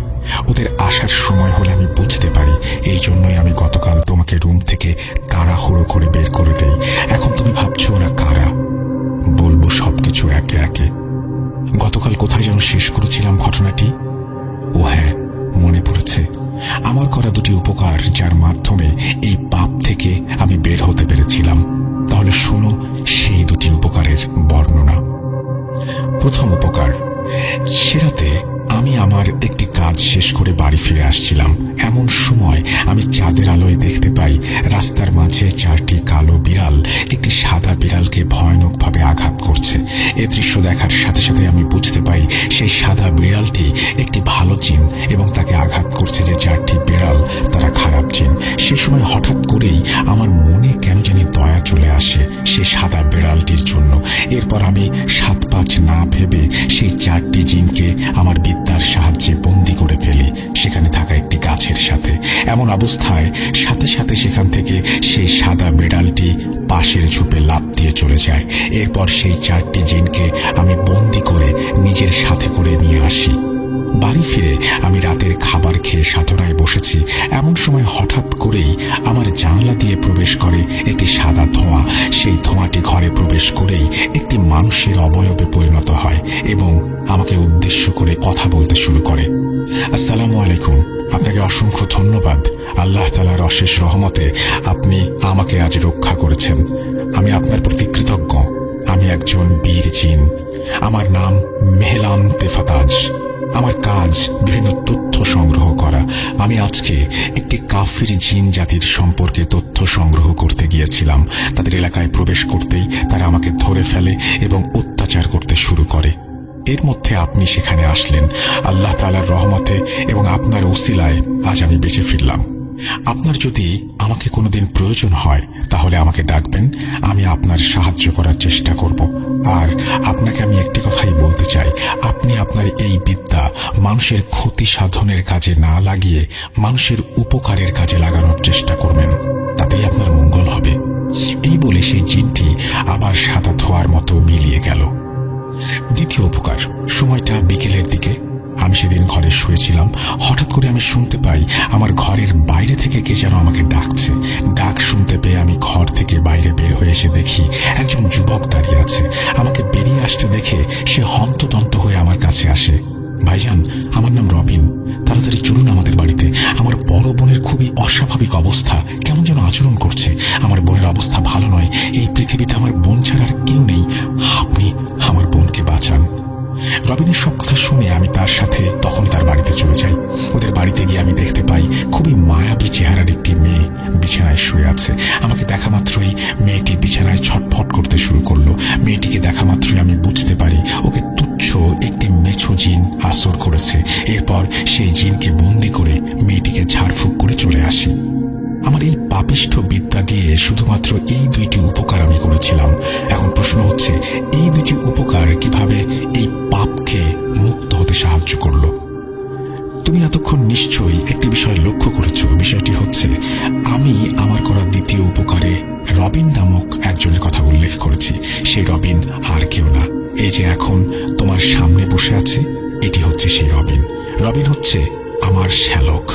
ওদের আসার সময় হলে আমি বুঝতে পারি। এই জন্যই আমি গতকাল তোমাকে রুম থেকে তাড়াহুড়ো করে বের করে দেই। এখন তুমি ভাবছো ওরা কারা? বলবো সবকিছু একে একে। গতকাল কোথায় যেন শেষ করেছিলাম ঘটনাটি? ও হ্যাঁ, মনে পড়েছে। আমার করা দুটি উপকার যার মাধ্যমে এই পাপ থেকে আমি বের হতে পেরেছিলাম। তাহলে শোনো সেই দুটি উপকারের বর্ণনা। প্রথম উপকার, সে রাতে আমি আমার একটি কাজ শেষ করে বাড়ি ফিরে আসছিলাম। এমন সময় আমি চাঁদের আলোয় দেখতে পাই রাস্তার মাঝে 4টি কালো বিড়াল একটি সাদা বিড়ালকে ভয়ানকভাবে আঘাত করছে। এ দৃশ্য দেখার সাথে সাথে আমি বুঝতে পাই সেই সাদা বিড়ালটি একটি ভালো জিন এবং তাকে আঘাত করছে যে 4টি বিড়াল তারা খারাপ জিন। সে সময় হঠাৎ করেই আমার মনে কেন জানি দয়া চলে আসে সে সাদা বিড়ালটির জন্য। এরপর আমি 7-5 না ভেবে সেই 4টি জিনকে আমার বিদ্যার সাহায্যে বন্দী করে ফেলি সেখানে থাকা একটি গাছের সাথে। এমন অবস্থায় সাথে সাথে সেখান থেকে সেই সাদা বিড়ালটি পাশের ঝোপে লাফ দিয়ে চলে যায়। এরপর সেই 4টি জিনকে আমি বন্দী করে নিজের সাথে করে নিয়ে আসি। বাড়ি ফিরে আমি রাতের খাবার খেয়ে সাধনায় বসেছি। এমন সময় হঠাৎ করেই আমার জানালা দিয়ে প্রবেশ করে একটি সাদা ধোঁয়া। সেই ধোঁয়াটি ঘরে প্রবেশ করেই একটি মানুষের অবয়বে পরিণত হয় এবং আমাকে উদ্দেশ্য করে কথা বলতে শুরু করে। আসসালামু আলাইকুম, আপনাকে অসংখ্য ধন্যবাদ। আল্লাহ তাআলার অশেষ রহমতে আপনি আমাকে আজ রক্ষা করেছেন। আমি আপনার প্রতি কৃতজ্ঞ। আমি একজন বীর জিন। আমার নাম মেহলান তেফাতাজ। আমার কাজ বিভিন্ন তথ্য সংগ্রহ করা। আমি আজকে একটি কাফির জিন জাতির সম্পর্কে তথ্য সংগ্রহ করতে গিয়েছিলাম। তাদের এলাকায় প্রবেশ করতেই তারা আমাকে ধরে ফেলে এবং অত্যাচার করতে শুরু করে। এর মধ্যে আপনি সেখানে আসলেন। আল্লাহ তাআলার রহমতে এবং আপনার ওসিলায় আজ আমি বেঁচে ফিরলাম। আপনার যদি আমাকে কোনোদিন প্রয়োজন হয় তাহলে আমাকে ডাকবেন। আমি আপনার সাহায্য করার চেষ্টা করব। আর আপনাকে আমি একটি কথাই বলতে চাই, আপনি আপনার এই বিদ্যা মানুষের ক্ষতি সাধনের কাজে না লাগিয়ে মানুষের উপকারের কাজে লাগানোর চেষ্টা করবেন, তাতেই আপনার মঙ্গল হবে। এই বলে সেই জিনটি আবার সাদা ধোঁয়ার মতো মিলিয়ে গেল। দ্বিতীয় উপকার। সময়টা বিকেলের দিকে। আমি সেদিন ঘরে শুয়েছিলাম। হঠাৎ করে আমি শুনতে পাই আমার ঘরের বাইরে থেকে কে যেন আমাকে ডাকছে। ডাক শুনতে পেয়ে আমি ঘর থেকে বাইরে বের হয়ে এসে দেখি একজন যুবক দাঁড়িয়ে আছে। আমাকে বেরিয়ে আসতে দেখে সে হন্তদন্ত হয়ে আমার কাছে আসে। ভাইজান, আমার নাম রবিন, তাড়াতাড়ি চলুন আমাদের বাড়িতে। আমার বড় বোনের খুবই অস্বাভাবিক অবস্থা, কেমন যেন আচরণ করছে। আমার বোনের অবস্থা ভালো নয়। এই পৃথিবীতে আমার বোন ছাড়া আর কেউ নেই। আপনি আমার বোনকে বাঁচান। রবিনের সব কথা শুনে আমি তার সাথে তখন তার বাড়িতে চলে যাই। ওদের বাড়িতে গিয়ে আমি দেখতে পাই খুবই মায়াবী চেহারার একটি মেয়ে বিছানায় শুয়ে আছে। আমাকে দেখা মাত্রই মেয়েটি বিছানায় ছটফট করতে শুরু করলো। মেয়েটিকে দেখা মাত্রই আমি বুঝতে পারি ওকে তুচ্ছ একটি মেছো জিন আসর করেছে। এরপর সেই জিনকে বন্দি করে মেয়েটিকে ঝাড়ফুঁক করে চলে আসি। আমার এই পাপিষ্ঠ বিদ্যা দিয়ে শুধুমাত্র এই 2টি উপকার আমি করেছিলাম। এখন প্রশ্ন হচ্ছে, এই 2টি উপকার কিভাবে এই পাপকে মুক্ত হতে সাহায্য করলো? তুমি এতক্ষণ নিশ্চয়ই একটি বিষয় লক্ষ্য করেছো। বিষয়টি হচ্ছে, আমি আমার করা দ্বিতীয় উপকারে রবিন নামক একজনের কথা উল্লেখ করেছি। সেই রবিন আর কেউ না, এই যে এখন তোমার সামনে বসে আছে, এটি হচ্ছে সেই রবিন। রবিন হচ্ছে আমার শ্যালক।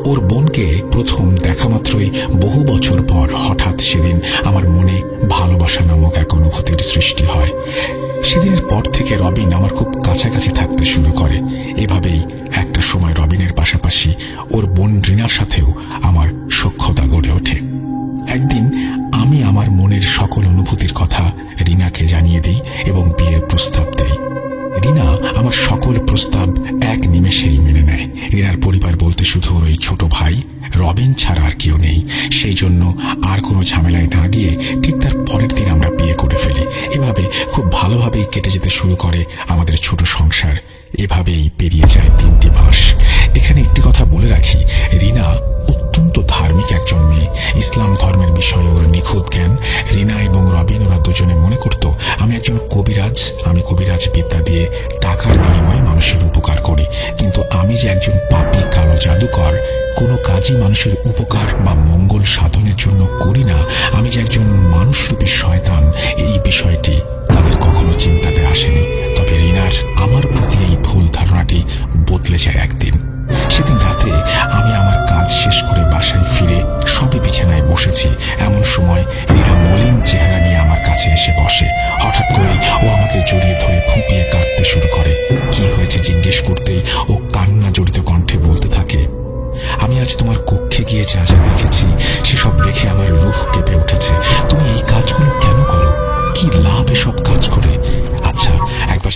ওর বোনকে প্রথম দেখা মাত্রই বহু বছর পর হঠাৎ সেদিন আমার মনে ভালোবাসা নামক এক অনুভূতির সৃষ্টি হয়। সেদিনের পর থেকে রবিন আমার খুব কাছাকাছি থাকতে শুরু করে। এভাবেই একটা সময় রবিনের পাশাপাশি ওর বোন রিনার সাথেও আমার সখ্যতা গড়ে ওঠে। একদিন আমি আমার মনের সকল অনুভূতির কথা রিনাকে জানিয়ে দিই এবং বিয়ের প্রস্তাব দেই। রিনা আমার সকল প্রস্তাব এক নিমেষেই মেনে নেয়। রিনার পরিবার বলতে শুধু ওর ওই ছোট ভাই রবিন ছাড়া আর কেউ নেই। সেই জন্য আর কোনো ঝামেলায় না গিয়ে ঠিক তার পরের দিন আমরা বিয়ে করে ফেলি। এভাবে খুব ভালোভাবেই কেটে যেতে শুরু করে আমাদের ছোট সংসার। এভাবেই পেরিয়ে যায় 3টি মাস। এখানে একটি কথা বলে রাখি, রিনা অত্যন্ত ধার্মিক একজন মেয়ে। ইসলাম ধর্মের বিষয়ে ওর নিখুঁত জ্ঞান। রিনা এবং রবিন ওরা দুজনে মনে করত আমি একজন কবিরাজ। আমি কবিরাজ বিদ্যা দিয়ে টাকার বিনিময়ে মানুষের উপকার করি, কিন্তু আমি যে একজন পাপী কালো জাদুকর, কোনো কাজই মানুষের উপকার বা মঙ্গল সাধনের জন্য করি না। আমি যে একজন মানুষরূপী শয়তান, এই বিষয়টি তাদের কখনো চিন্তাতে আসেনি। তবে রিনার আমার প্রতি এই ভুল ধারণাটি বদলে যায় একদিন। সেদিন রাতে আমি আমার কাজ শেষ করে বাসায় ফিরে সবে বিছানায় বসেছি। এমন সময় রিনা মলিন চেহারা নিয়ে আমার কাছে এসে বসে। হঠাৎ করেই ও আমাকে জড়িয়ে ধরে ফুঁপিয়ে কাঁদতে শুরু করে। কি হয়েছে জিজ্ঞেস করতেই ও কান্না জড়িত কণ্ঠে বলতে থাকে, আমি আজ তোমার কক্ষে গিয়ে যা যা দেখেছি সেসব দেখে আমার রুহ কেঁপে উঠেছে। তুমি এই কাজগুলো কেন করো? কি লাভ এসব কাজ করে? আচ্ছা, একবার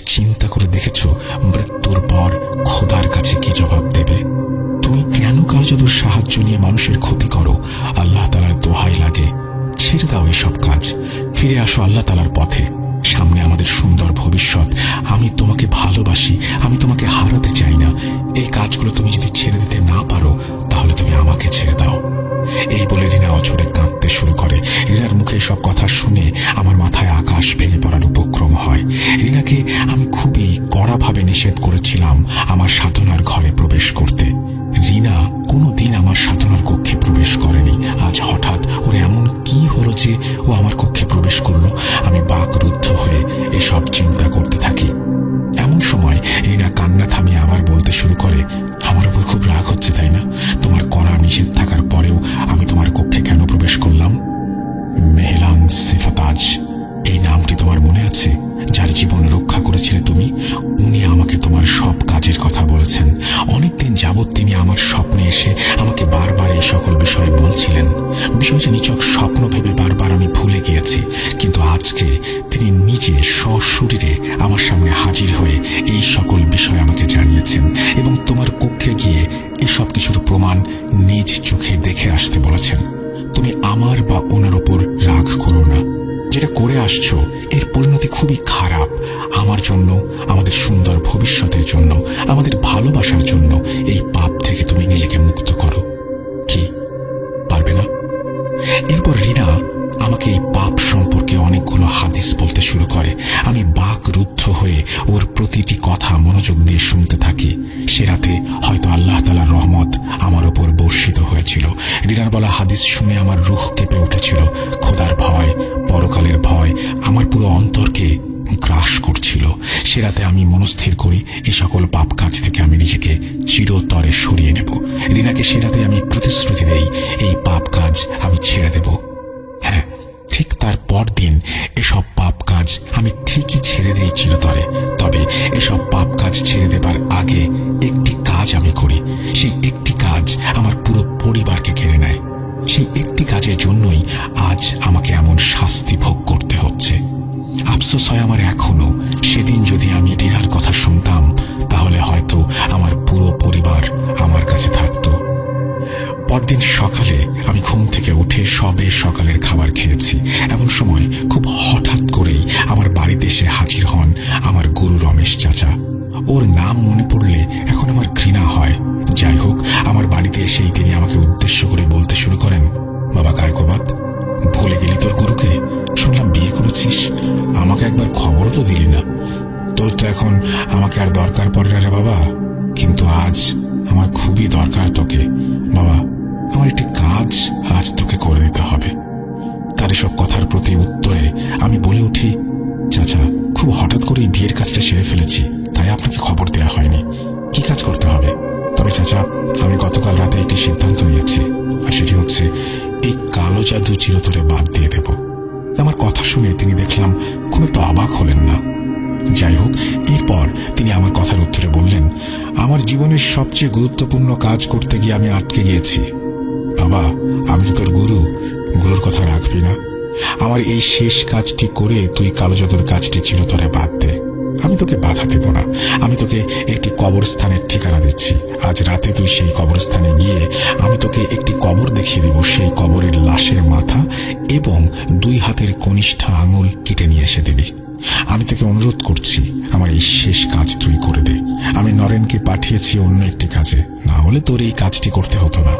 আমি খুবই কড়াভাবে নিষেধ করেছিলাম আমার সাধনার ঘরে প্রবেশ করতে। রিনা কোনোদিন আমার সাধনার কক্ষে প্রবেশ করেনি। আজ হঠাৎ ওর এমন কি হলো যে ও আমার কক্ষে প্রবেশ করলো? আমি বাকরুদ্ধ হয়ে এসব চিন্তা করতে থাকি। এমন সময় রিনা কান্না থামিয়ে আবার বলতে শুরু করে, আমার উপর খুব রাগ হচ্ছে তাই না? তোমার কড়া নিষেধ থাকার পরেও আমি তোমার কক্ষে কেন প্রবেশ করলাম? মেহলান সিফাতাজ, এই নামটি তোমার মনে আছে? যার জীবন রক্ষা করেছিলে তুমি, উনি আমাকে তোমার সব কাজের কথা বলেছেন। অনেকদিন যাবৎ তিনি আমার স্বপ্নে এসে আমাকে বারবার এই সকল বিষয়ে বলছিলেন। বিষয়টি নিছক স্বপ্ন ভেবে বারবার আমি ভুলে গিয়েছি, কিন্তু আজকে তিনি নিজে সশরীরে আমার সামনে হাজির হয়ে এই সকল বিষয় আমাকে জানিয়েছেন এবং তোমার কক্ষে গিয়ে এসব কিছুর প্রমাণ নিজ চোখে দেখে আসতে বলেছেন। তুমি আমার বা ওনার ওপর রাগ করো না। যেটা করে আসছো এর পরিণতি খুবই খারাপ। আমার জন্য, আমাদের সুন্দর ভবিষ্যতের জন্য, আমাদের ভালোবাসার জন্য এই পাপ থেকে তুমি নিজেকে মুক্ত করো। কি পারবে না? এরপর রিনা আমাকে এই পাপ সম্পর্কে অনেকগুলো হাদিস বলতে শুরু করে। আমি বাকরুদ্ধ হয়ে ওর প্রতিটি কথা মনোযোগ দিয়ে শুনতে থাকি। সে রাতে হয়তো আল্লাহ তাআলার রহমত আমার উপর বর্ষিত হয়েছিল। রিনার বলা হাদিস শুনে আমার রূহ কেঁপে উঠেছিল। খোদার ভয়, পরকালের ভয় আমার পুরো অন্তরকে গ্রাস করছিল। সে রাতে আমি মনস্থির করি এই সকল পাপ কাজ থেকে আমি নিজেকে চিরতরে সরিয়ে নেব। রিনাকে সে রাতে আমি প্রতিশ্রুতি দেই এই পাপ কাজ আমি ছেড়ে দেব। হ্যাঁ, ঠিক তার পরদিন এসব পাপ কাজ আমি ঠিকই ছেড়ে দিই চিরতরে। তবে এসব পাপ কাজ ছেড়ে দেবার আগে একটি কাজ আমি করি। সেই একটি কাজ আমার পুরো পরিবারকে ঘিরে নেয়। সেই একটি কাজের জন্যই আজ আমাকে এমন শাস্তি ভোগ করতে হচ্ছে। আফসোস হয় আমার এখনো, সেদিন যদি আমি রিনার কথা শুনতাম তাহলে হয়তো আমার পুরো পরিবার আমার কাছে থাকতো। পরদিন সকালে আমি ঘুম থেকে উঠে সবে সকালের খাবার খেয়েছি। এমন সময় খুব হঠাৎ করেই আমার বাড়িতে এসে হাজির হন আমার গুরু রমেশ চাচা। ওর নাম মনে পড়লে এখন আমার ঘৃণা হয়। যাই হোক, আমার বাড়িতে এসেই তিনি আমাকে উদ্দেশ্য করে বলতে শুরু করেন, বাবা কায়কোবাদ, ভুলে গেলি তোর গুরুকে? শুনলাম বিয়ে করেছিস, আমাকে একবার খবরও তো দিলি না। তোর তো এখন আমাকে আর দরকার পড়ে না রে বাবা, কিন্তু আজ আমার খুবই দরকার তোকে। বাবা, আমার একটি কাজ আজ তোকে করে দিতে হবে। তার এসব কথার প্রতি উত্তরে আমি বলে উঠি, চাচা, খুব হঠাৎ করে এই বিয়ের কাজটা সেরে ফেলেছি, তাই আপনাকে খবর দেওয়া হয়নি। কি কাজ করতে হবে? তবে চাচা, আমি গতকাল রাতে একটি সিদ্ধান্ত নিয়েছি, আর সেটি হচ্ছে এই কালো জাদু চিরতরে বাদ দিয়ে দেব। আমার কথা শুনে তিনি দেখলাম খুব একটা অবাক হলেন না। যাই হোক, এরপর তিনি আমার কথার উত্তরে বললেন, আমার জীবনের সবচেয়ে গুরুত্বপূর্ণ কাজ করতে গিয়ে আমি আটকে গিয়েছি। বাবা, আমি তো তোর গুরু, গুরুর কথা রাখবি না? আমার এই শেষ কাজটি করে তুই কালো জাদুর কাজটি চিরতরে বাদ দে। আমি তোকে বাধা দেব না। আমি তোকে একটি কবরস্থানের ঠিকানা দিচ্ছি। আজ রাতে তুই সেই কবরস্থানে গিয়ে আমি তোকে একটি কবর দেখিয়ে দেব। সেই কবরের লাশের মাথা এবং 2 হাতের কনিষ্ঠ আঙুল কেটে নিয়ে এসে দিবি। আমি তোকে অনুরোধ করছি, আমার এই শেষ কাজ তুই করে দে। আমি নরেনকে পাঠিয়েছি অন্য একটি কাজে, না হলে তোর এই কাজটি করতে হতো না।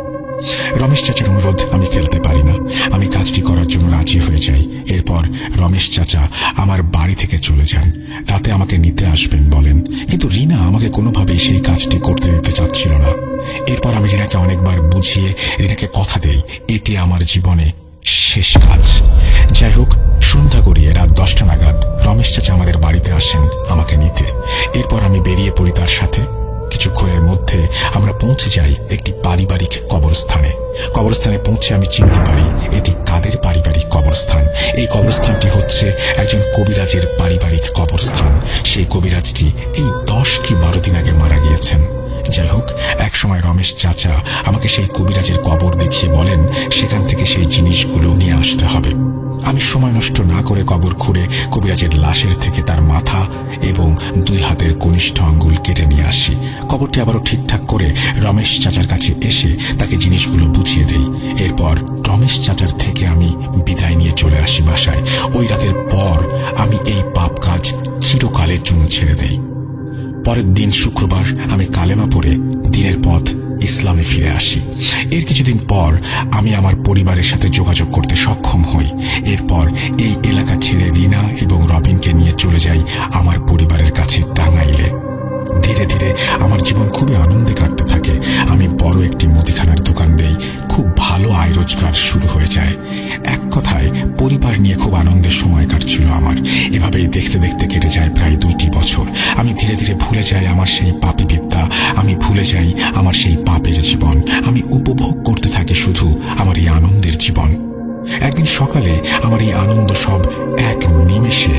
রমেশ চাচার অনুরোধ আমি ফেলতে পারি না। আমি কাজটি করার জন্য রাজি হয়ে যাই। এরপর রমেশ চাচা আমার বাড়ি থেকে চলে যান। রাতে আমাকে নিতে আসবেন বলেন, কিন্তু রিনা আমাকে কোনোভাবেই সেই কাজটি করতে দিতে চাচ্ছিল না। এরপর আমি রিনাকে অনেকবার বুঝিয়ে রিনাকে কথা দেই এটি আমার জীবনে শেষ কাজ। যাই হোক, সন্ধ্যা গড়িয়ে রাত 10টা নাগাদ রমেশ চাচা আমাদের বাড়িতে আসেন আমাকে নিতে। এরপর আমি বেরিয়ে পড়ি তার সাথে। কিছুক্ষণের মধ্যে আমরা পৌঁছে যাই একটি পারিবারিক কবরস্থানে। কবরস্থানে পৌঁছে আমি চিনতে পারি এটি কাদের পারিবারিক কবরস্থান। এই কবরস্থানটি হচ্ছে একজন কবিরাজের পারিবারিক কবরস্থান। সেই কবিরাজটি এই 10 কি 12 দিন আগে মারা গিয়েছেন। যাই হোক, এক সময় রমেশ চাচা আমাকে সেই কবিরাজের কবর দেখিয়ে বলেন সেখান থেকে সেই জিনিসগুলো নিয়ে আসতে হবে। আমি সময় নষ্ট না করে কবর খুঁড়ে কবিরাজের লাশের থেকে তার মাথা এবং 2 হাতের কনিষ্ঠ আঙ্গুল কেটে নিয়ে আসি। কবরটি আবারও ঠিকঠাক করে রমেশ চাচার কাছে এসে তাকে জিনিসগুলো বুঝিয়ে দেই। এরপর রমেশ চাচার থেকে আমি বিদায় নিয়ে চলে আসি বাসায়। ওই রাতের পর আমি এই পাপ কাজ চিরকালের জন্য ছেড়ে দেই। পরের দিন শুক্রবার আমি কালেমা পড়ে দিনের পথ ইসলামে ফিরে আসি। এর কিছুদিন পর আমি আমার পরিবারের সাথে যোগাযোগ করতে সক্ষম হই। এরপর এই এলাকা ছেড়ে রিনা এবং রবিনকে নিয়ে চলে যাই আমার পরিবারের কাছে টাঙ্গাইলে। ধীরে ধীরে আমার জীবন খুবই আনন্দে কাটতে থাকে। আমি বড় একটি মুদিখানার দোকান দেই, খুব ভালো আয় রোজগার শুরু হয়ে যায়। এক কথায় পরিবার নিয়ে খুব আনন্দের সময় কাটছিল আমার। এভাবেই দেখতে দেখতে কেটে যায় প্রায় 2টি বছর। আমি ধীরে ধীরে ভুলে যাই আমার সেই পাপী বিদ্যা, আমি ভুলে যাই আমার সেই পাপের জীবন। আমি উপভোগ করতে থাকি শুধু আমার এই আনন্দের জীবন। একদিন সকালে আমার এই আনন্দ সব এক নিমেষে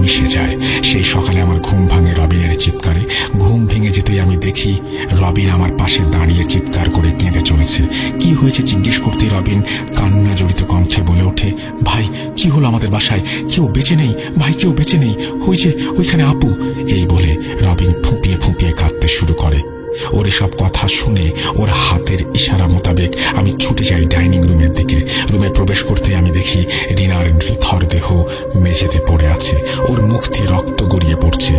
মিশে যায়। সেই সকালে আমার ঘুম ভাঙে রবিনের চিৎকারে। ঘুম ভেঙে যেতেই আমি দেখি রবিন আমার পাশে দাঁড়িয়ে চিৎকার করে কেঁদে চলেছে। কি হয়েছে জিজ্ঞেস করতে রবিন কান্না জড়িত কণ্ঠে বলে ওঠে, ভাই কি হলো আমাদের বাসায়? কেউ বেঁচে নেই ভাই, কেউ বেঁচে নেই, ওই যে ওইখানে আপু। এই বলে রবিন ফুঁপিয়ে ফুঁপিয়ে কাঁদতে শুরু করে। ওর এসব কথা শুনে ওর হাতের ইশারা মোতাবেক আমি ছুটে যাই ডাইনিং রুমের দিকে। রুমে প্রবেশ করতে আমি দেখি রিনার নিথর দেহ মেঝেতে পড়ে আছে, ওর মুখ দিয়ে রক্ত গড়িয়ে পড়ছে।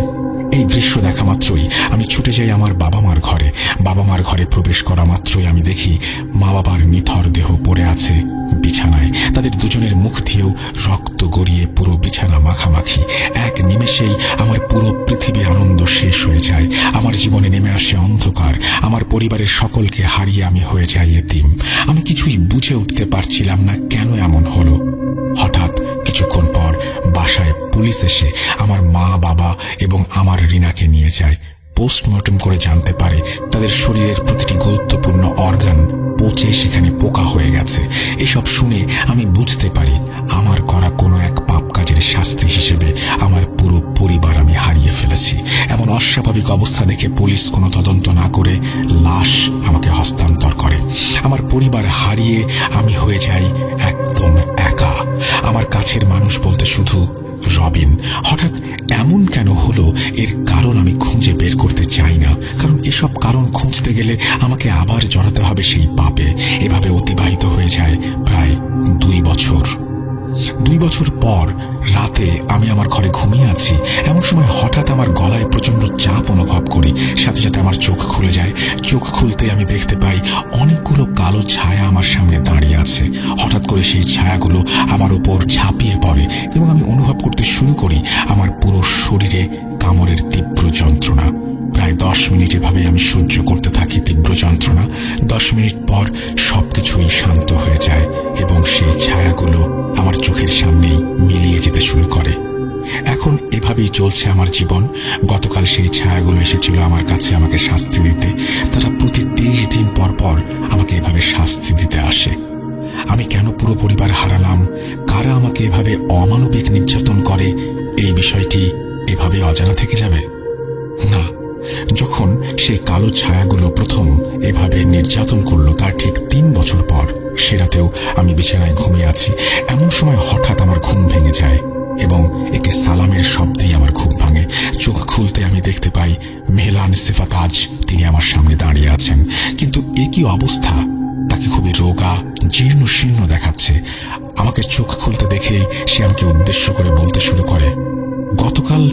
এই দৃশ্য দেখা মাত্রই আমি ছুটে যাই আমার বাবা মার ঘরে। বাবা মার ঘরে প্রবেশ করা মাত্রই আমি দেখি মা বাবার নিথর দেহ পড়ে আছে বিছানায়। তাদের দুজনের মুখ দিয়েও রক্ত গড়িয়ে পুরো বিছানা মাখামাখি। এক নিমেষেই আমার পুরো পৃথিবীর আনন্দ শেষ হয়ে যায়। আমার জীবনে নেমে আসে অন্ধকার। আমার পরিবারের সকলকে হারিয়ে আমি হয়ে যাই এতিম। আমি কিছুই বুঝে উঠতে পারছিলাম না কেন এমন হলো। হঠাৎ কিছুক্ষণ পর বাসায় পুলিশ এসে আমার মা বাবা এবং আমার রিনাকে নিয়ে যায়। পোস্টমর্টম করে জানতে পারে তাদের শরীরের প্রতিটি গুরুত্বপূর্ণ অর্গান পচে সেখানে পোকা হয়ে গেছে। এসব শুনে আমি বুঝতে পারি আমার করা কোনো এক পাপ কাজের শাস্তি হিসেবে আমার পুরো পরিবার আমি হারিয়ে ফেলেছি। এমন অস্বাভাবিক অবস্থা দেখে পুলিশ কোনো তদন্ত না করে লাশ আমাকে হস্তান্তর করে। আমার পরিবার হারিয়ে আমি হয়ে যাই একদম একা। আমার কাছের মানুষ বলতে শুধু রবিন। হঠাৎ এমন কেন হলো এর কারণ আমি খুঁজে বের করতে চাই না, কারণ এসব কারণ খুঁজতে গেলে আমাকে আবার জড়াতে হবে সেই পাপে। এভাবে অতিবাহিত হয়ে যায় প্রায় 2 বছর। 2 বছর পর রাতে আমি আমার ঘরে ঘুমিয়ে আছি। এমন সময় হঠাৎ আমার গলায় প্রচন্ড চাপ অনুভব করি। সাথে সাথে আমার চোখ খুলে যায়। চোখ খুলতে আমি দেখতে পাই অনেকগুলো কালো ছায়া আমার সামনে দাঁড়িয়ে আছে। হঠাৎ করে সেই ছায়াগুলো আমার উপর ঝাঁপিয়ে পড়ে এবং আমি অনুভব করতে শুরু করি আমার পুরো শরীরে কামড়ের তীব্র যন্ত্রণা। প্রায় 10 মিনিট এভাবে আমি সহ্য করতে থাকি তীব্র যন্ত্রণা। 10 মিনিট পর সবকিছুই শান্ত হয়ে যায় এবং সেই ছায়াগুলো আমার চোখের সামনেই মিলিয়ে যেতে শুরু করে। এখন এভাবেই চলছে আমার জীবন। গতকাল সেই ছায়াগুলো এসেছিল আমার কাছে আমাকে শাস্তি দিতে। তারা প্রতি 23 দিন পর পর আমাকে এভাবে শাস্তি দিতে আসে। আমি কেন পুরো পরিবার হারালাম, কারা আমাকে এভাবে অমানবিক নির্যাতন করে, এই বিষয়টি এভাবে অজানা থেকে যাবে না। যখন সেই কালো ছায়াগুলো প্রথম এভাবে নির্যাতন করলো তার ঠিক 3 বছর পর সে রাতেও আমি বিছানায় ঘুমিয়ে আছি। এমন সময় হঠাৎ আমার ঘুম ভেঙে যায় এবং একটি সালামের শব্দেই আমার ঘুম ভাঙে। চোখ খুলতে আমি দেখতে পাই মেহলান সিফাতাজ তিনি আমার সামনে দাঁড়িয়ে আছেন। কিন্তু এ কি অবস্থা, তাকে খুবই রোগা জীর্ণ শীর্ণ দেখাচ্ছে। আমাকে চোখ খুলতে দেখে সে আমাকে উদ্দেশ্য করে বলতে শুরু করে, গতকাল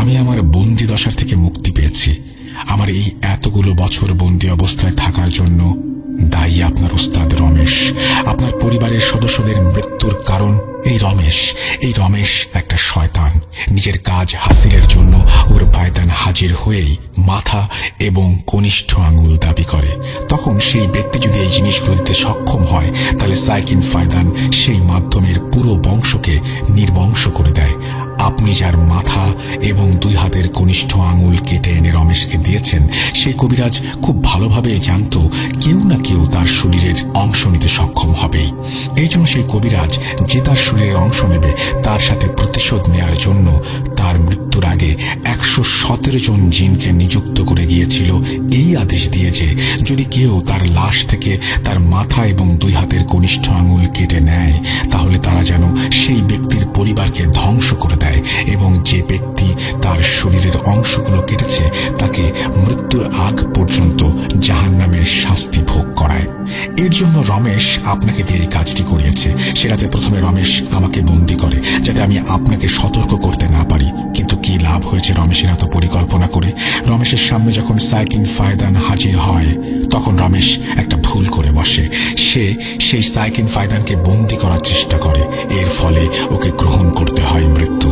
আমি আমার বন্দি দশার থেকে মুক্তি পেয়েছি। আমার এই এতগুলো বছর বন্দি অবস্থায় থাকার জন্য দায়ী আপনার ওস্তাদ রমেশ। আপনার পরিবারের সদস্যদের মৃত্যুর কারণ এই রমেশ একটা শয়তান। নিজের কাজ হাসিলের জন্য ওর পায়দান হাজির হয়েই মাথা এবং কনিষ্ঠ আঙুল দাবি করে। তখন সেই ব্যক্তি যদি এই জিনিসগুলো দিতে সক্ষম হয় তাহলে সাইকিন ফায়দান সেই মাধ্যমের পুরো বংশকে নির্বংশ করে দেয়। আপনি যার মাথা এবং 2 হাতের কনিষ্ঠ আঙুল কেটে এনে রমেশকে দিয়েছেন, সেই কবিরাজ খুব ভালোভাবে জানত কেউ না কেউ তার শরীরের অংশ নিতে সক্ষম হবেই। এই জন্য সেই কবিরাজ যে তার শরীরের অংশ নেবে তার সাথে প্রতিশোধ নেয়ার জন্য তার মৃত্যুর আগে 117 জন জিনকে নিযুক্ত করে গিয়েছিল এই আদেশ দিয়ে যে যদি কেউ তার লাশ থেকে তার মাথা এবং 2 হাতের কনিষ্ঠ আঙুল কেটে নেয় তাহলে তারা যেন সেই ব্যক্তির পরিবারকে ধ্বংস করে দেয় এবং যে ব্যক্তি তার শরীরের অংশগুলো কেটেছে তাকে মৃত্যুর আগ পর্যন্ত জাহান্নামের শাস্তি ভোগ করায়। এর জন্য রমেশ আপনাকে দিয়ে এই কাজটি করিয়েছে। সে রাতে প্রথমে রমেশ আমাকে বন্দি করে যাতে আমি আপনাকে সতর্ক করতে না পারি। কিন্তু কি লাভ হয়েছে রমেশের এত পরিকল্পনা করে? রমেশের সামনে যখন সাইকিন ফায়দান হাজির হয় তখন রমেশ একটা ভুল করে বসে। সে সেই সাইকিন ফায়দানকে বন্দি করার চেষ্টা করে। এর ফলে ওকে গ্রহণ করতে হয় মৃত্যু।